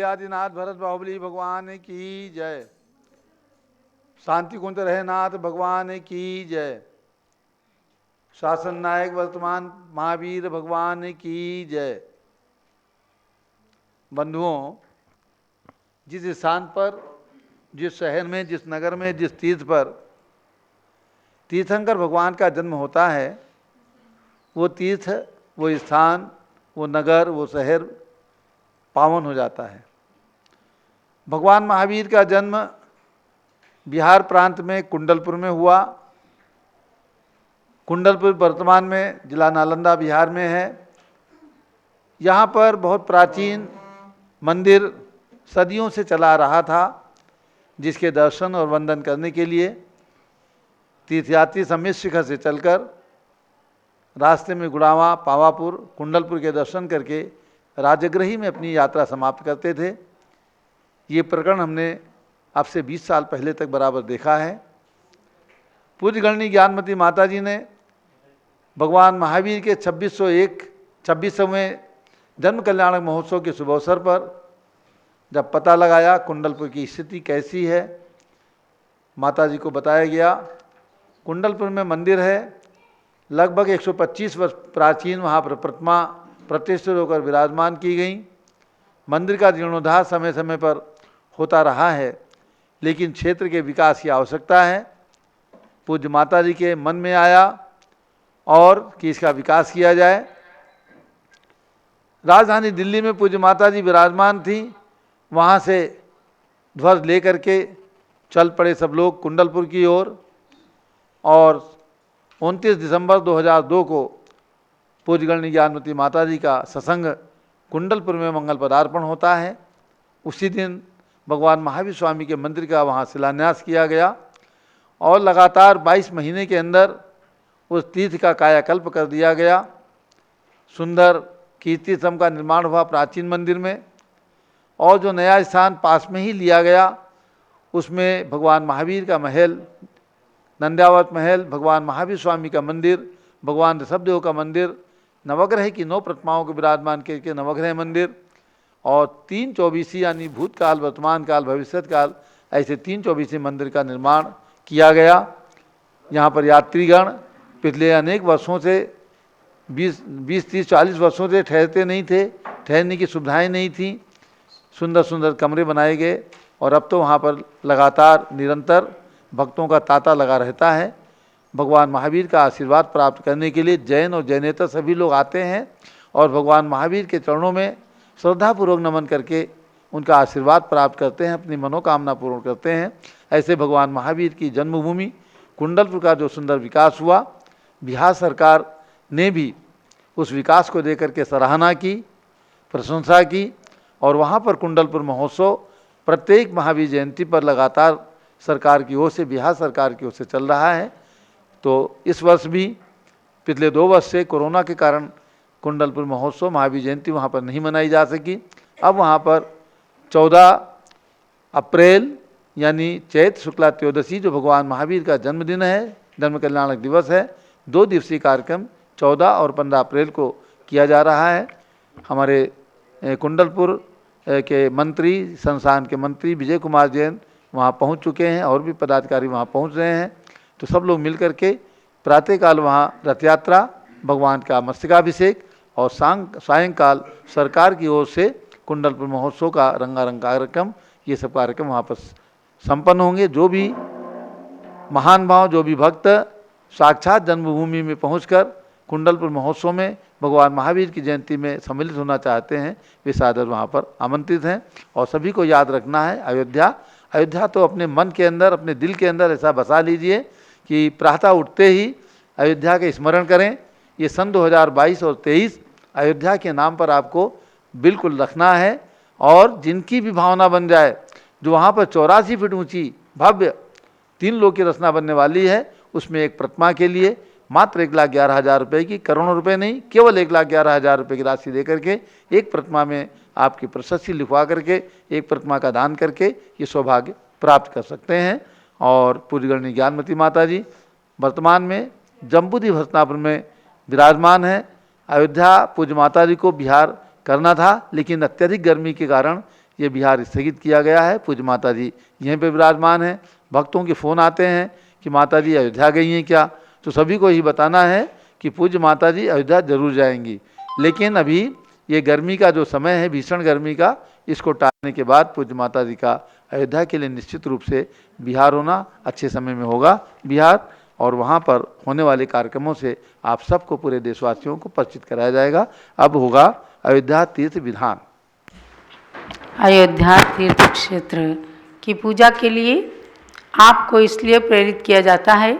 आदिनाथ भरत बाहुबली भगवान की जय। शांति कुंज रहनाथ भगवान की जय। शासन नायक वर्तमान महावीर भगवान की जय। बंधुओं, जिस स्थान पर, जिस शहर में, जिस नगर में, जिस तीर्थ पर तीर्थंकर भगवान का जन्म होता है, वो तीर्थ, वो स्थान, वो नगर, वो शहर पावन हो जाता है। भगवान महावीर का जन्म बिहार प्रांत में कुंडलपुर में हुआ। कुंडलपुर वर्तमान में जिला नालंदा बिहार में है। यहाँ पर बहुत प्राचीन मंदिर सदियों से चला आ रहा था, जिसके दर्शन और वंदन करने के लिए तीर्थयात्री समेत शिखर से चलकर रास्ते में गुड़ावा, पावापुर, कुंडलपुर के दर्शन करके राजगृही में अपनी यात्रा समाप्त करते थे। ये प्रकरण हमने अब से 20 साल पहले तक बराबर देखा है। पूज्य गणनी ज्ञानमती माता जी ने भगवान महावीर के 26वें जन्म कल्याणक महोत्सव के शुभ अवसर पर जब पता लगाया कुंडलपुर की स्थिति कैसी है, माता जी को बताया गया कुंडलपुर में मंदिर है, लगभग 125 वर्ष प्राचीन वहाँ पर प्रतिमा प्रतिष्ठित होकर विराजमान की गई। मंदिर का जीर्णोद्धार समय समय पर होता रहा है, लेकिन क्षेत्र के विकास की आवश्यकता है। पूज्य माता जी के मन में आया और कि इसका विकास किया जाए। राजधानी दिल्ली में पूज्य माता जी विराजमान थी। वहाँ से ध्वज लेकर के चल पड़े सब लोग कुंडलपुर की ओर और 29 दिसंबर 2002 को पूज्य गणनी ज्ञानमती माता जी का सत्संग कुंडलपुर में मंगल पदार्पण होता है। उसी दिन भगवान महावीर स्वामी के मंदिर का वहाँ शिलान्यास किया गया और लगातार 22 महीने के अंदर उस तीर्थ का कायाकल्प कर दिया गया। सुंदर कीर्ति स्तंभ का निर्माण हुआ प्राचीन मंदिर में, और जो नया स्थान पास में ही लिया गया उसमें भगवान महावीर का महल, नंद्यावत महल, भगवान महावीर स्वामी का मंदिर, भगवान ऋषभदेव का मंदिर, नवग्रह की 9 प्रतिमाओं को विराजमान करके नवग्रह मंदिर और 3 चौबीसी यानी भूतकाल, वर्तमान काल, भविष्यत काल, ऐसे 3 चौबीसी मंदिर का निर्माण किया गया। यहाँ पर यात्रीगण पिछले अनेक वर्षों से 20, 30, 40 वर्षों से ठहरते नहीं थे, ठहरने की सुविधाएं नहीं थी। सुंदर सुंदर कमरे बनाए गए और अब तो वहाँ पर लगातार निरंतर भक्तों का तांता लगा रहता है। भगवान महावीर का आशीर्वाद प्राप्त करने के लिए जैन और जैनेतर सभी लोग आते हैं और भगवान महावीर के चरणों में श्रद्धापूर्वक नमन करके उनका आशीर्वाद प्राप्त करते हैं, अपनी मनोकामना पूर्ण करते हैं। ऐसे भगवान महावीर की जन्मभूमि कुंडलपुर का जो सुंदर विकास हुआ, बिहार सरकार ने भी उस विकास को देकर के सराहना की, प्रशंसा की और वहाँ पर कुंडलपुर महोत्सव प्रत्येक महावीर जयंती पर लगातार सरकार की ओर से, बिहार सरकार की ओर से चल रहा है। तो इस वर्ष भी पिछले 2 वर्ष से कोरोना के कारण कुंडलपुर महोत्सव, महावीर जयंती वहाँ पर नहीं मनाई जा सकी। अब वहाँ पर 14 अप्रैल यानी चैत्र शुक्ला त्रयोदशी, जो भगवान महावीर का जन्मदिन है, जन्म कल्याणक दिवस है, 2 दिवसीय कार्यक्रम 14 और 15 अप्रैल को किया जा रहा है। हमारे कुंडलपुर के मंत्री, संस्थान के मंत्री विजय कुमार जैन वहाँ पहुँच चुके हैं और भी पदाधिकारी वहाँ पहुँच रहे हैं। तो सब लोग मिल करके प्रातःकाल वहाँ रथ यात्रा, भगवान का मस्तकाभिषेक और सायंकाल सरकार की ओर से कुंडलपुर महोत्सव का रंगारंग कार्यक्रम, ये सब कार्यक्रम वहाँ पर संपन्न होंगे। जो भी महान भाव, जो भी भक्त साक्षात जन्मभूमि में पहुंचकर कुंडलपुर महोत्सव में भगवान महावीर की जयंती में सम्मिलित होना चाहते हैं, वे सादर वहाँ पर आमंत्रित हैं। और सभी को याद रखना है, अयोध्या तो अपने मन के अंदर, अपने दिल के अंदर ऐसा बसा लीजिए कि प्रातः उठते ही अयोध्या का स्मरण करें। ये सन 2022 और 23 अयोध्या के नाम पर आपको बिल्कुल रखना है। और जिनकी भी भावना बन जाए, जो वहाँ पर 84 फीट ऊंची भव्य 3 लोक की रचना बनने वाली है, उसमें एक प्रतिमा के लिए मात्र 1,11,000 रुपये की, करोड़ों रुपए नहीं, केवल 1,11,000 रुपये की राशि दे करके एक प्रतिमा में आपकी प्रशस्ति लिखवा करके एक प्रतिमा का दान करके ये सौभाग्य प्राप्त कर सकते हैं। और पूज्य गणनी ज्ञानमती माता जी वर्तमान में जम्बूद्वीप हस्तिनापुर में विराजमान है। अयोध्या पूज्य माता जी को बिहार करना था, लेकिन अत्यधिक गर्मी के कारण ये बिहार स्थगित किया गया है। पूज्य माता जी यहीं पे विराजमान हैं। भक्तों के फ़ोन आते हैं कि माता जी अयोध्या गई हैं क्या, तो सभी को ही बताना है कि पूज्य माता जी अयोध्या जरूर जाएंगी। लेकिन अभी ये गर्मी का जो समय है, भीषण गर्मी का, इसको टालने के बाद पूज्य माता जी का अयोध्या के लिए निश्चित रूप से बिहार होना अच्छे समय में होगा बिहार, और वहाँ पर होने वाले कार्यक्रमों से आप सबको, पूरे देशवासियों को परिचित कराया जाएगा। अब होगा अयोध्या तीर्थ विधान। अयोध्या तीर्थ क्षेत्र की पूजा के लिए आपको इसलिए प्रेरित किया जाता है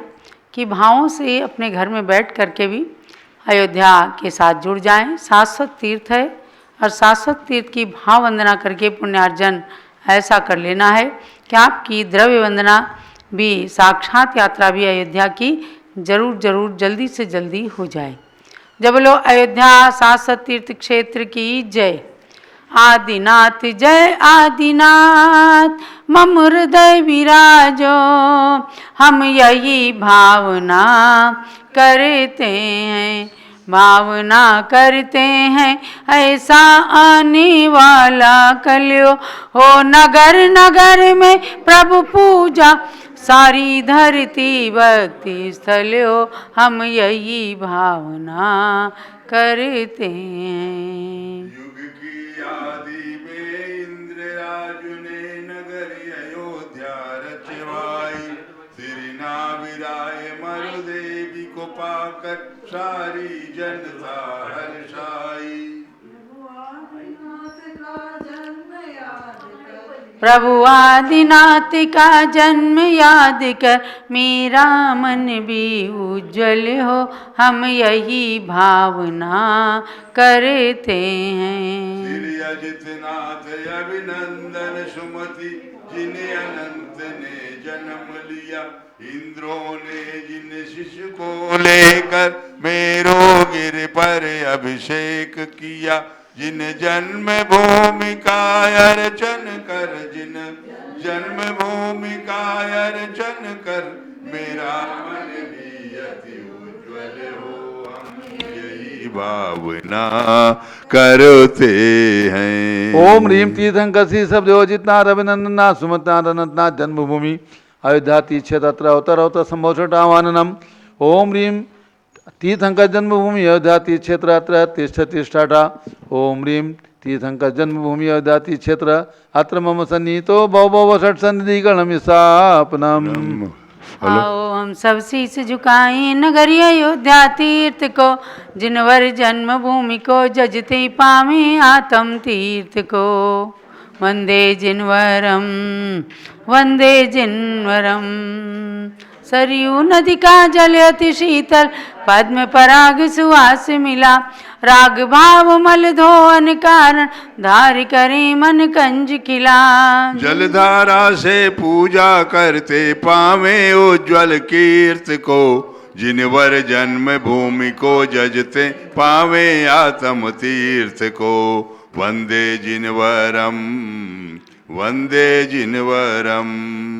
कि भावों से अपने घर में बैठ करके भी अयोध्या के साथ जुड़ जाएं। शाश्वत तीर्थ है और शाश्वत तीर्थ की भाव वंदना करके पुण्यार्जन ऐसा कर लेना है कि आपकी द्रव्य वंदना भी, साक्षात यात्रा भी अयोध्या की जरूर जल्दी से जल्दी हो जाए। जब बोलो अयोध्या शाश्वत तीर्थ क्षेत्र की जय। आदिनाथ जय आदिनाथ मम हृदय विराजो, हम यही भावना करते हैं, भावना करते हैं ऐसा आने वाला कलयो हो। नगर नगर में प्रभु पूजा, सारी धरती भक्ति स्थल हो, हम यही भावना करते हैं। युग की आदि में इंद्रराज ने नगरी अयोध्या रचवाई, श्री नाविराय मरुदेवी को पाकर सारी जनता हर्षाई। प्रभु आदिनाथ का जन्म याद कर मेरा मन भी उज्जवल हो, हम यही भावना करते हैं। श्री अजितनाथ अभिनंदन सुमति, जिन्हें अनंत ने जन्म लिया, इंद्रों ने जिन शिशु को लेकर मेरो गिर पर अभिषेक किया, जिन जन्म भूमि का अर्चन कर, जिन जन्म भूमि का अर्चन कर, मेरा मन भी अति उज्ज्वल हो, हम यही भावना करते हैं। ओम ह्रीम तीर्थंकसी सब देवजितना रविनंदना सुमतना अनंतनाथ जन्मभूमि अयोध्या तीक्षेत्र अवतर अवतर संभोषटावाननम। ओम ह्रीम तीर्थंकर जन्मभूमि अयोध्या तीक्षेत्र अत्र तिष्ठ तिष्ठा। ओम ह्रीम तीर्थंकर जन्मभूमि अयोध्या तीक्षेत्र अत्र मम सन्नीतो भव भव षट सन्निधि गणमिसापनम। आओ हम सब शीश झुकाएं नगरी अयोध्या तीर्थ को, जिनवर जन्मभूमि को जजते पावे आत्म तीर्थ को। वंदे जिनवरम वंदे जिनवरम, सरयू नदी का जल अति शीतल, पद्म पराग सुहास मिला, राग भाव मल धोवन कारण, धार करे मन कंज खिला। जलधारा से पूजा करते पावे उज्ज्वल कीर्त को, जिनवर जन्म भूमि को जजते पावे आत्म तीर्थ को। वंदे जिनवरम वंदे जिनवरम।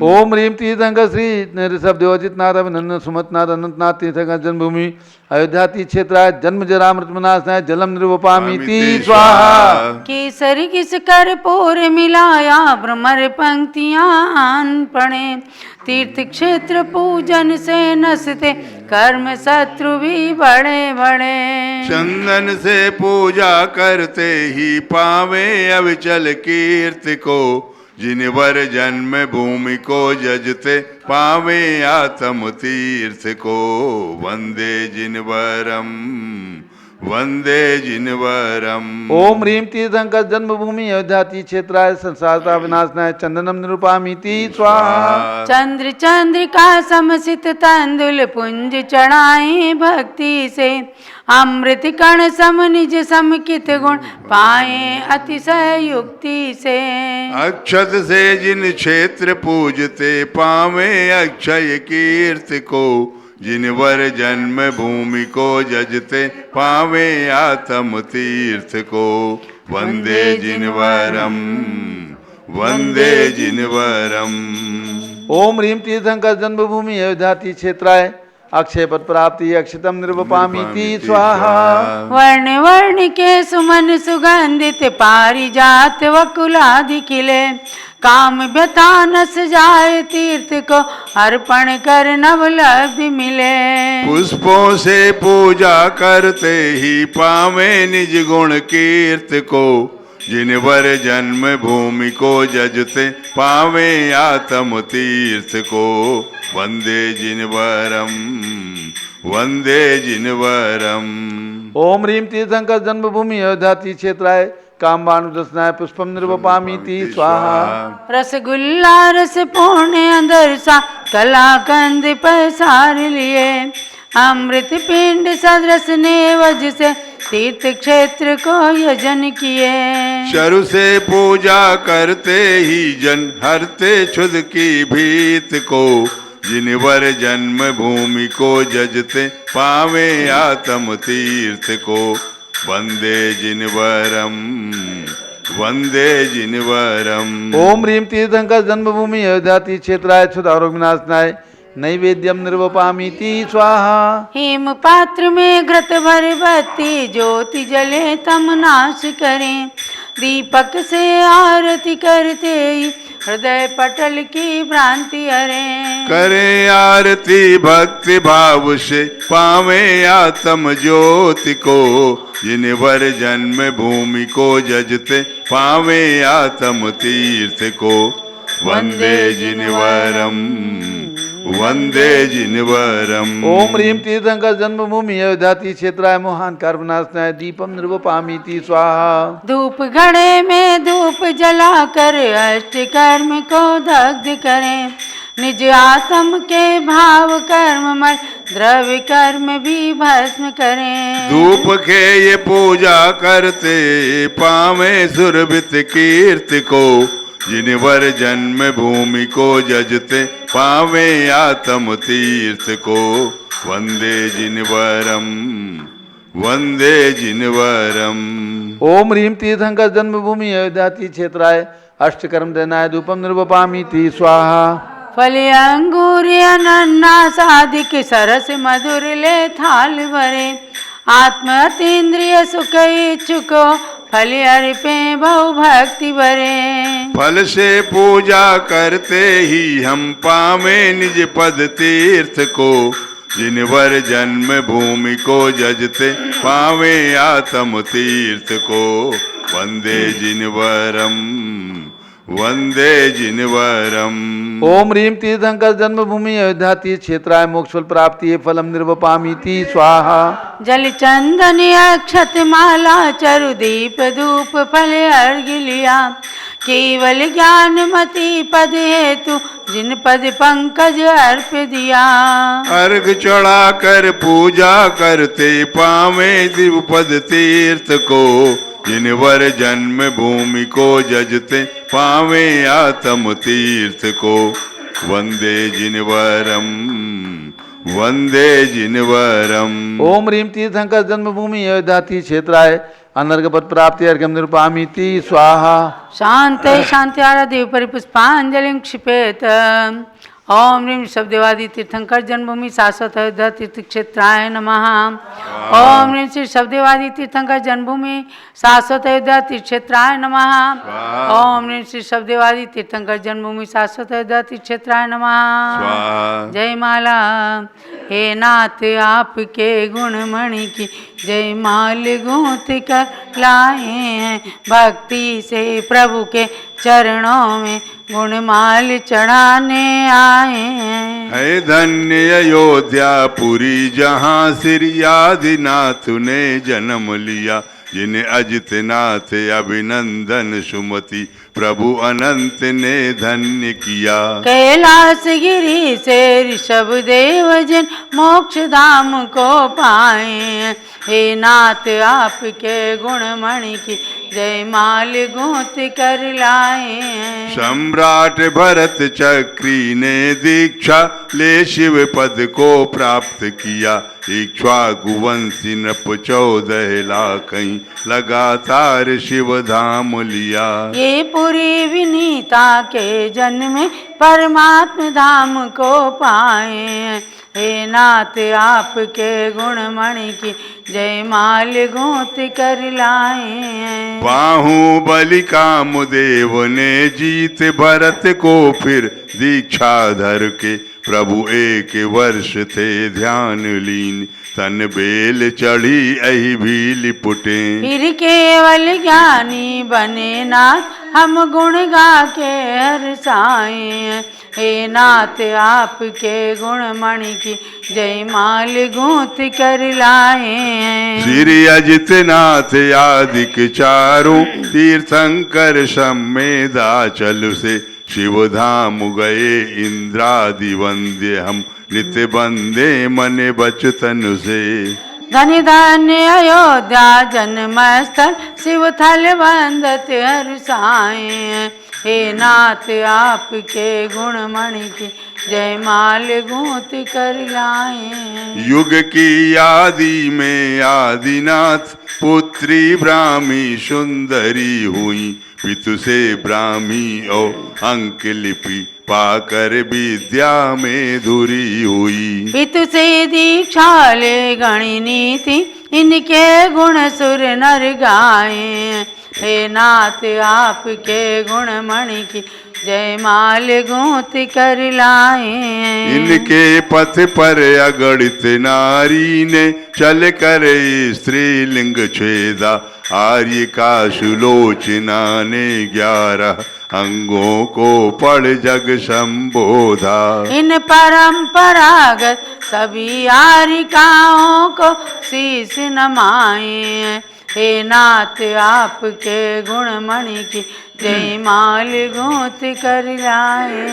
ओम ह्रीम तीर्थंकर श्री ऋषभ देवजितनाथ अभिनंदन सुमतनाथ अनंतनाथ तीर्थंकर जन्मभूमि अयोध्या तीक्षेत्राय जन्म जरा मृत्युनाशाय जलम निर्वपामीति स्वाहा। केसरी किस कर पोर मिलाया, भ्रमर पंक्तियां पढ़े, तीर्थ क्षेत्र पूजन से नसते कर्म शत्रु भी बड़े बड़े। चंदन से पूजा करते ही पावे अविचल कीर्त को, जिनवर जन्म भूमि को जजते पावे आत्म तीर्थ को। वंदे जिनवरम वंदे जिनवरम। ओम ह्रीम तीर्थंकर जन्मभूमि अयोध्या तीक्षेत्राय संसारता विनाशनाय चंदनम निरूपामीति स्वाहा। चंद्र चंद्रिका समसित तंदुल पुंज चढ़ाए भक्ति से, अमृत कण सम निज समकित गुण पाए अतिशय युक्ति से। अक्षत से जिन क्षेत्र पूजते पावे अक्षय कीर्त को, जिनवर जन्म भूमि को जजते पावे आत्म तीर्थ को। वंदे जिनवरम वंदे जिनवरम। ओम ह्रीम तीर्थंकर जन्मभूमि अयोध्या तीक्षेत्राय अक्षय पद प्राप्ति अक्षतम निर्वपामीति स्वाहा। वर्ण वर्ण के सुमन सुगंधित पारिजात वकुलादि खिले, काम व्यथा नस जाए तीर्थ को अर्पण कर नवलब्धि मिले। पुष्पों से पूजा करते ही पावे निज गुण कीर्त को, जिन वर जन्म भूमि को जजते पावे आत्म तीर्थ को। वंदे जिनवरम वंदे जिनवरम। ओम ह्रीं तीर्थंकर जन्मभूमि अयोध्या क्षेत्राय कामबाणु दर्शनाय पुष्पम निर्वपामीति स्वाहा। रसगुल्ला रस पूर्ण अंदर सा कलाकंद पसार लिए, अमृत पिंड सदृश ने वज से तीर्थ क्षेत्र को यजन किए। शरु से पूजा करते ही जन हरते क्षुध की भीत को, जिन वर जन्म भूमि को जजते पावे आत्म तीर्थ को। वंदे जिनवरम वंदे जिनवरम। ओम ह्रीं तीर्थंकर जन्मभूमि अयोध्या क्षेत्राय क्षुध आरोग्य विनाशनाय नैवेद्यम निर्वपामीति स्वाहा। हेम पात्र में घृत भर बत्ती ज्योति जले तम नाश करें, दीपक से आरती करते ही हृदय पटल की भ्रांति हरें। करे आरती भक्ति भाव से पावे आत्म ज्योति को, जिन वर जन्म भूमि को जजते पावे आत्म तीर्थ को। वंदे जिनवरम वंदे जिनवरम। ओम ह्रीं तीर्थंकर जन्मभूमि अयोध्या क्षेत्राय मोहान कार्बनाशनाय दीपम निर्वपामीति स्वाहा। धूप घड़े में धूप जलाकर अष्ट कर्म को दग्ध करें, निज आत्म के भाव कर्म मय द्रव्य कर्म भी भस्म करें। धूप के ये पूजा करते पावे सुरभित कीर्ति को, जिन वर जन्म भूमि को जजते पावे आत्म तीर्थ को। वंदे जिनवरम वंदे जिनवरम। ओम ह्रीं तीर्थंकर जन्मभूमि अयोध्या क्षेत्राय अष्टकर्म देनाय धूपम निर्वपामीति स्वाहा। फल अंगूर अनन्नास आदिक सरस मधुर ले थाल भरे, आत्म अतीन्द्रिय सुख इच्छुको फल अर्पे बहु भक्ति भरे। फल से पूजा करते ही हम पावे निज पद तीर्थ को, जिन वर जन्म भूमि को जजते पावे आत्म तीर्थ को। वंदे जिनवरम वंदे जिनवरम। ओम ह्रीं तीर्थंकर जन्मभूमि अयोध्या क्षेत्राय मोक्षफल प्राप्ति फलम निर्वपामीति स्वाहा। जल चंदन अक्षत माला चरु दीप धूप फल अर्घ्य लिया, केवल ज्ञान मति पद हेतु जिन पद पंकज अर्प दिया। अर्घ चढ़ा कर पूजा करते पावे दिव पद तीर्थ को, जिन वर जन्म भूमि को जजते पावे आत्म तीर्थ को। वंदे जिनवरम वंदे जिनवरम। ओम ह्रीं तीर्थंकर जन्मभूमि अयोध्या क्षेत्राय अनर्घपद प्राप्ति अर्घ्यम निर्वपामीति स्वाहा। शांति शांति आराध्य परिपुष्पांजलिं क्षिपेत। ओम ह्रीं शब्देवादि तीर्थंकर जन्मभूमि शाश्वत अयोध्या तीर्थ क्षेत्राय नमः। ओम ह्रीं श्री शब्देवादि तीर्थंकर जन्मभूमि शाश्वत अयोध्या तीर्थ क्षेत्राय नमः। ओम ह्रीं श्री शब्देवादि तीर्थंकर जन्मभूमि शाश्वत अयोध्या तीर्थ क्षेत्राय नमः। जय माला हे नाथ आपके गुणमणि की जय माल गूंथ कर लाए हैं, भक्ति से प्रभु के चरणों में गुणमाल चढ़ाने आए हैं। है धन्य अयोध्या पुरी जहाँ श्री आदिनाथ ने जन्म लिया, जिन्हें अजित नाथ अभिनंदन सुमति प्रभु अनंत ने धन्य किया। कैलाश गिरी से ऋषभ देव जिन मोक्ष धाम को पाए, हे नाथ आपके गुणमणि की जय माल गूंथ कर लाए। सम्राट भरत चक्री ने दीक्षा ले शिव पद को प्राप्त किया, इक्ष्वाकुवंशी नृप 14 लाख लगातार शिव धाम लिया। ये पूरी विनीता के जन्म में परमात्म धाम को पाए, हे नाथ आपके गुण मणि की जयमाल गूंथ कर लाए। बाहुबली कामदेव ने जीत भरत को फिर दीक्षा धर के, प्रभु एक वर्ष थे ध्यान लीन, तन बेल चढ़ी अहि भी लिपुटे। फिर केवल ज्ञानी बने नाथ हम गुण गा के हर्षाए। हे नाथ आपके गुण मणि की जयमाल गूंथ कर लाए। श्री अजित नाथ आदिक चारों तीर्थंकर समेदा चल से, शिव धाम गए इंद्रादि वंद्य हम, नित्य बंदे मन बचतन से। धन्य धन्य अयोध्या जन्म स्थल शिव थल वंदत हर्षाए। हे नाथ आपके गुण मणि की जयमाल गूंथ कर लाए। युग की आदि में आदिनाथ पुत्री ब्राह्मी सुंदरी हुई, पितु से ब्राह्मी और अंक लिपि पाकर विद्या में धुरी हुई। पितु से दीक्षा ले गणिनी थी, इनके गुण सुर नर गाए। हे नाथ आपके गुण मणि की जयमाल गूंथ कर लाए। इनके पथ पर अगणित नारी ने चल कर स्त्रीलिंग छेदा, आर्य का सुलोचना ने 11 अंगों को पढ़ जग संबोधा। इन परंपरागत सभी आर्यिकाओं को शीश नमाए। हे नाथ आपके गुण मणि की जयमाल गूंथ कर लाए।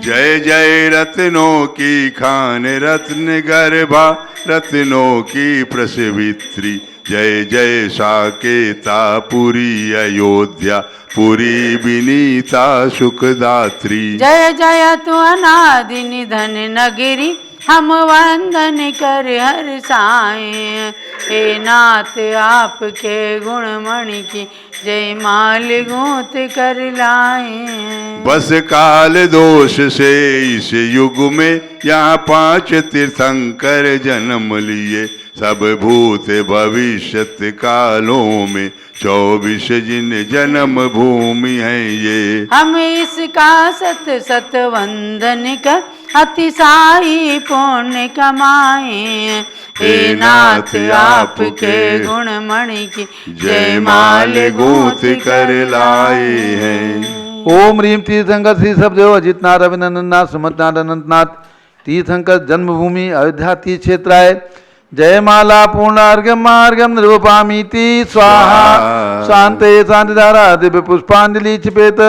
जय जय रत्नों की खान रत्न गर्भा, रत्नों की प्रसवित्री, जय जय साकेता पुरी अयोध्या, पुरी विनीता सुखदात्री। जय जय तु अनादि निधन नगरी, हम वंदन कर हर्षाए। हे नाथ आपके गुण मणि की जयमाल गूंथ कर लाए। बस काल दोष से इस युग में यहाँ 5 तीर्थंकर जन्म लिए, सब भूत भविष्यत कालों में 24 जिन जन्म भूमि है ये। हम इसका सत सत वंदन कर अतिशाई पुण्य कमाए। हे नाथ आपके गुण मणि की जयमाल गूंथ कर लाए हैं। ओम रीम तीर्थंकर श्री शब्देव अजितनाथ अभिनंदननाथ सुमतनाथ अनंतनाथ तीर्थंकर जन्मभूमि अयोध्या तीर्थ क्षेत्राय। जयमाला पूर्णार्घ्यम मार्गम निरूपामीति स्वाहा। शांते शांतिधारा दिव्य पुष्पांजलि क्षिपेत।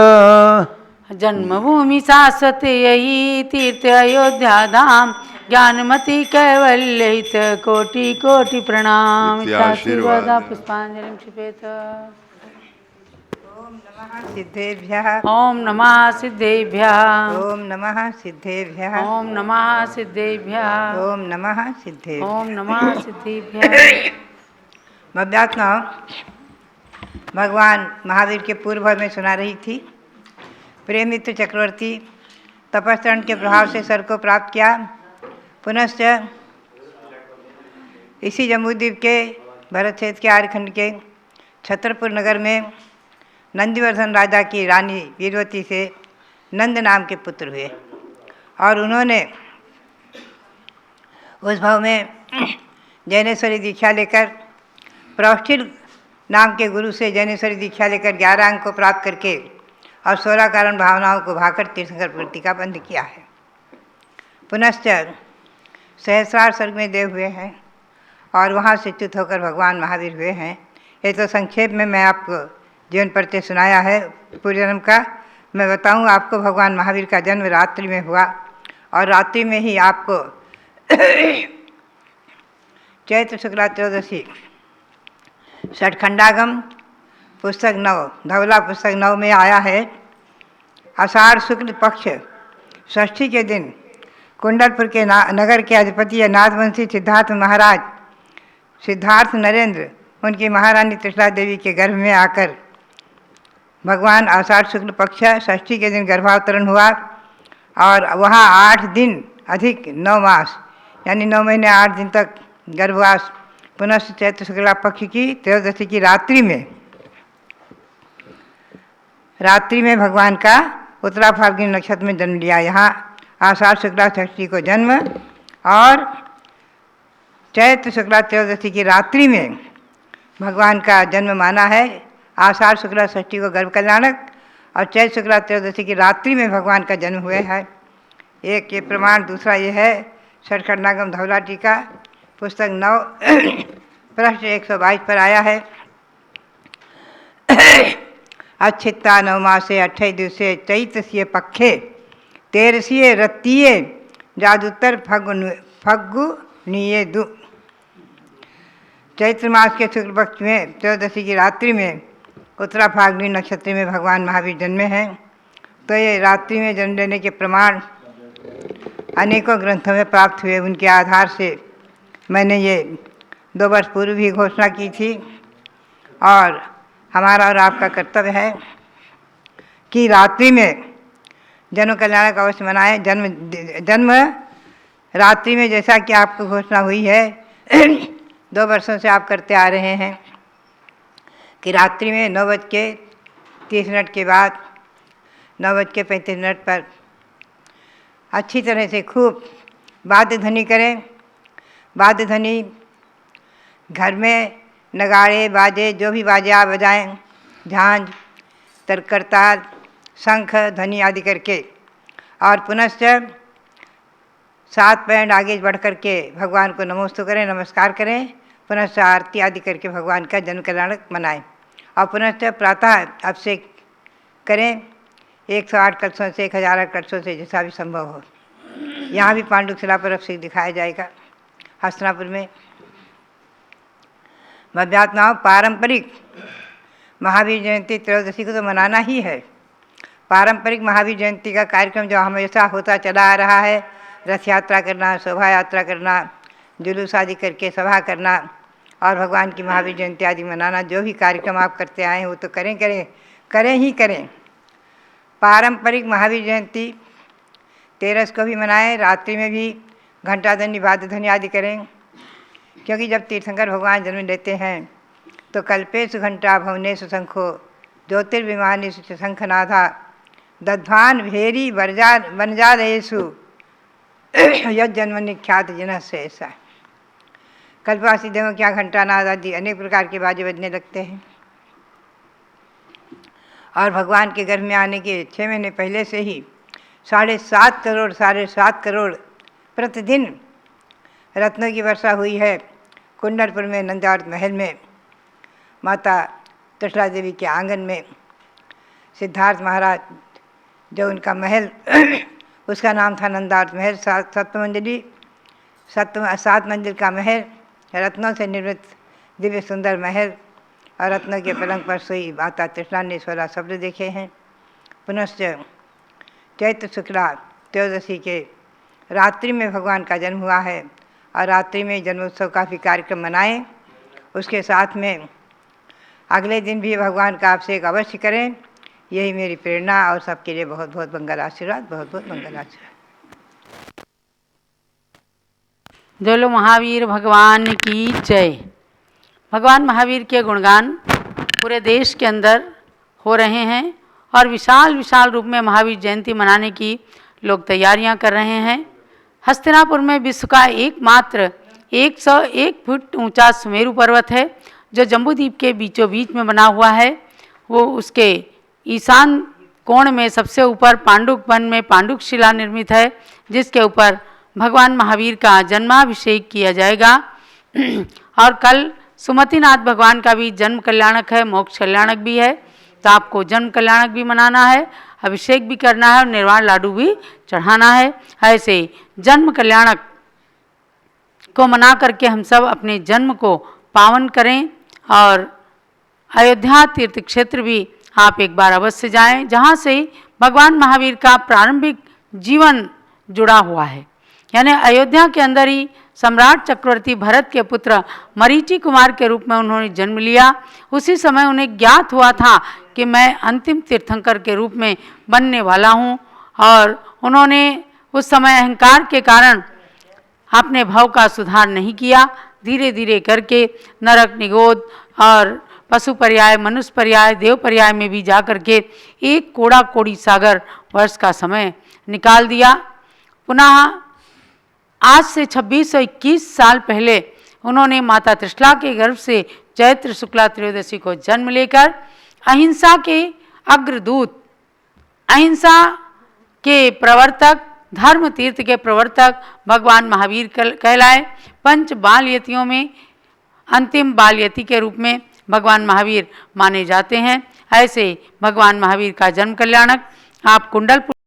जन्मभूमि शाश्वत यही तीर्थ अयोध्या धाम, ज्ञानमति कैवल्य हित कोटि कोटि प्रणाम। आशीर्वाद पुष्पांजलि क्षिपेत। ओम नमः सिद्धेभ्यः। ओम नमः सिद्धेभ्यः। ओम नमः सिद्धेभ्यः। ओम नमः सिद्धेभ्यः। ओम नमः सिद्धेभ्यः। ओम नमः सिद्धेभ्यः। भव्यात्मा भगवान महावीर के पूर्व में सुना रही थी। प्रेमित्र चक्रवर्ती तपस्रण के प्रभाव से स्वर्ग को प्राप्त किया। पुनश्च इसी जम्बूद्वीप के भरत क्षेत्र के आर्यखंड के छतरपुर नगर में नंदीवर्धन राजा की रानी वीरवती से नंद नाम के पुत्र हुए और उन्होंने उस भाव में जैनेश्वरी दीक्षा लेकर प्रौष्ठिल नाम के गुरु से जैनेश्वरी दीक्षा लेकर 11 अंक को प्राप्त करके और 16 कारण भावनाओं को भाकर तीर्थंकर प्रवृत्ति का बंध किया है। पुनश्च सहस्रार स्वर्ग में देव हुए हैं और वहाँ से च्युत होकर भगवान महावीर हुए हैं। ये तो संक्षेप में मैं आपको जीवन परिचय सुनाया है पूर्व जन्म का। मैं बताऊं आपको भगवान महावीर का जन्म रात्रि में हुआ और रात्रि में ही आपको चैत्र शुक्ला त्रयोदशी षटखंडागम पुस्तक 9 धवला पुस्तक 9 में आया है। आषाढ़ शुक्ल पक्ष षष्ठी के दिन कुंडलपुर के नगर के अधिपति नादवंशी सिद्धार्थ नरेंद्र उनकी महारानी त्रिशला देवी के गर्भ में आकर भगवान आषाढ़ शुक्ल पक्ष षष्ठी के दिन गर्भावतरण हुआ और वहाँ 8 दिन अधिक 9 मास यानी 9 महीने 8 दिन तक गर्भवास। पुनः चैत्र शुक्ला पक्ष की त्रयोदशी की रात्रि में भगवान का उत्तरा फाल्गुनी नक्षत्र में जन्म लिया। यहाँ आषाढ़ शुक्ला षष्ठी को जन्म और चैत्र शुक्ला त्रयोदशी की रात्रि में भगवान का जन्म माना है। आषाढ़ शुक्ला षष्ठी को गर्भ कल्याणक और चैत्र शुक्ला त्रयोदशी की रात्रि में भगवान का जन्म हुए है। एक ये प्रमाण। दूसरा ये है षटखंडागम धवला टीका पुस्तक 9 पृष्ठ 122 पर आया है। अच्छिता 9 मासे 28 दिवसे चैतसीय पक्षे 13 रत्तीय जादुत्तर फग्गुनीये दु। चैत्र मास के शुक्ल पक्ष में त्रयोदशी की रात्रि में उत्तरा फाल्गुनी नक्षत्र में भगवान महावीर जन्मे हैं। तो ये रात्रि में जन्म लेने के प्रमाण अनेकों ग्रंथों में प्राप्त हुए। उनके आधार से मैंने ये 2 वर्ष पूर्व भी घोषणा की थी और हमारा और आपका कर्तव्य है कि रात्रि में जन्म कल्याणक अवश्य मनाएं। जन्म रात्रि में जैसा कि आपको घोषणा हुई है 2 वर्षों से आप करते आ रहे हैं कि रात्रि में 9:30 के बाद 9:35 पर अच्छी तरह से खूब वाद्य ध्वनि करें। वाद्य ध्वनि घर में नगाड़े बाजे जो भी बाजे आप बजाएं, झांझ करताल शंख ध्वनि आदि करके, और पुनश्च 7 पैंड आगे बढ़ करके भगवान को नमोस्तु करें, नमस्कार करें। पुनश्च आरती आदि करके भगवान का जन्म कल्याणक मनाएं। और पुनश्च प्रातः अभिषेक करें 108 कलशों से 1008 कलशों से जैसा भी संभव हो। यहाँ भी पांडुक शिला पर अभिषेक दिखाया जाएगा हस्तिनापुर में। भव्यात्माओं, पारंपरिक महावीर जयंती त्रयोदशी को तो मनाना ही है। पारंपरिक महावीर जयंती का कार्यक्रम जो हमेशा होता चला आ रहा है, रथ यात्रा करना, शोभा यात्रा करना, जुलूस आदि करके सभा करना और भगवान की महावीर जयंती आदि मनाना, जो भी कार्यक्रम आप करते आए हैं वो तो करें। पारंपरिक महावीर जयंती 13 को भी मनाएं। रात्रि में भी घंटा ध्वनि वाद्य ध्वनि आदि करें, क्योंकि जब तीर्थंकर भगवान जन्म लेते हैं तो कल्पेशु घंटा भवनेशु शंखो ज्योतिर्विमानेषु शंखनाथा दध्वान भेरी वनजालयेषु यद जन्मनि ख्यात जिनः से ऐसा। कल्पवासी देवों क्या घंटानाद आदि अनेक प्रकार के बाजे बजने लगते हैं। और भगवान के गर्भ में आने के 6 महीने पहले से ही 7.5 करोड़ प्रतिदिन रत्नों की वर्षा हुई है। कुंडलपुर में नंदावर्त महल में माता त्रिशला देवी के आंगन में सिद्धार्थ महाराज जो उनका महल उसका नाम था नंदावर्त महल। 7 मंजिल का महल, रत्नों से निर्मित दिव्य सुंदर महल और रत्नों के पलंग पर सोई माता त्रिशला ने 16 शब्द देखे हैं। पुनश्च चैत्र शुक्ला त्रयोदशी के रात्रि में भगवान का जन्म हुआ है और रात्रि में जन्मोत्सव का भी कार्यक्रम मनाएं। उसके साथ में अगले दिन भी भगवान का अभिषेक अवश्य करें। यही मेरी प्रेरणा और सबके लिए बहुत बहुत मंगल आशीर्वाद, बहुत बहुत मंगल आशीर्वाद। बोलो महावीर भगवान की जय। भगवान महावीर के गुणगान पूरे देश के अंदर हो रहे हैं और विशाल विशाल रूप में महावीर जयंती मनाने की लोग तैयारियां कर रहे हैं। हस्तिनापुर में विश्व का एकमात्र 101 फुट ऊंचा सुमेरु पर्वत है जो जम्बूद्वीप के बीचों बीच में बना हुआ है। वो उसके ईशान कोण में सबसे ऊपर पांडुक वन में पांडुक शिला निर्मित है, जिसके ऊपर भगवान महावीर का जन्माभिषेक किया जाएगा। और कल सुमतिनाथ भगवान का भी जन्म कल्याणक है, मोक्ष कल्याणक भी है। तो आपको जन्म कल्याणक भी मनाना है, अभिषेक भी करना है और निर्वाण लाडू भी चढ़ाना है। ऐसे जन्म कल्याणक को मना करके हम सब अपने जन्म को पावन करें। और अयोध्या तीर्थ क्षेत्र भी आप एक बार अवश्य जाएं, जहाँ से भगवान महावीर का प्रारंभिक जीवन जुड़ा हुआ है। यानी अयोध्या के अंदर ही सम्राट चक्रवर्ती भरत के पुत्र मरीचि कुमार के रूप में उन्होंने जन्म लिया। उसी समय उन्हें ज्ञात हुआ था कि मैं अंतिम तीर्थंकर के रूप में बनने वाला हूँ। और उन्होंने उस समय अहंकार के कारण आपने भाव का सुधार नहीं किया। धीरे धीरे करके नरक, निगोद और पशु पर्याय, मनुष्य पर्याय, देव पर्याय में भी जा करके एक कोड़ा कोड़ी सागर वर्ष का समय निकाल दिया। पुनः आज से 2621 साल पहले उन्होंने माता त्रिशला के गर्भ से चैत्र शुक्ला त्रयोदशी को जन्म लेकर अहिंसा के अग्रदूत, अहिंसा के प्रवर्तक, धर्म तीर्थ के प्रवर्तक भगवान महावीर कहलाए। पंच बाल यतियों में अंतिम बाल यति के रूप में भगवान महावीर माने जाते हैं। ऐसे भगवान महावीर का जन्म कल्याणक आप कुंडलपुर